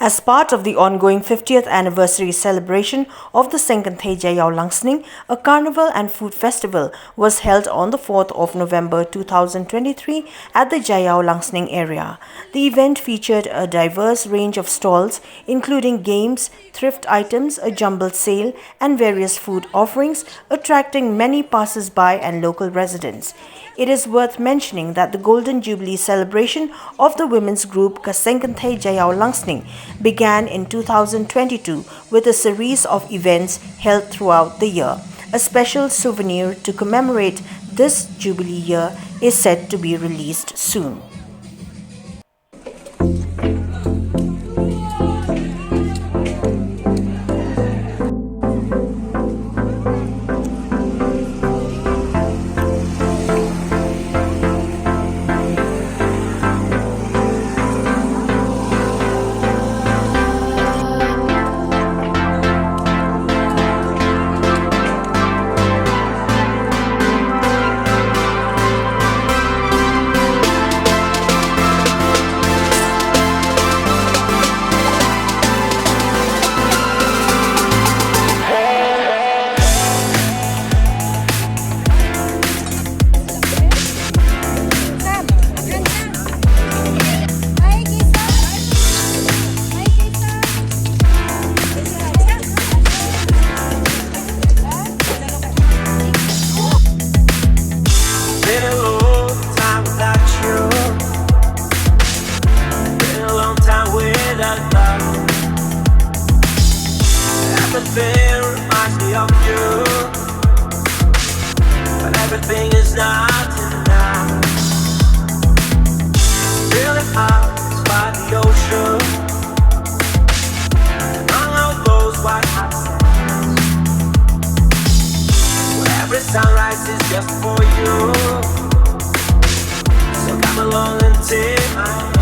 As part of the ongoing 50th anniversary celebration of the Seng Kynthei Jaiaw Langsning, a Carnival and Food Festival was held on the 4th of November 2023 at the Jaiaw Langsning area. The event featured a diverse range of stalls, including games, thrift items, a jumble sale, and various food offerings, attracting many passers-by and local residents. It is worth mentioning that the Golden Jubilee celebration of the women's group Seng Kynthei Jaiaw Langsning began in 2022 with a series of events held throughout the year. A special souvenir to commemorate this Jubilee year is set to be released soon. Everything reminds me of you, but everything is not enough. Feeling out by the ocean, among all those white hot sands, where every sunrise is just for you. So come along and take my hand.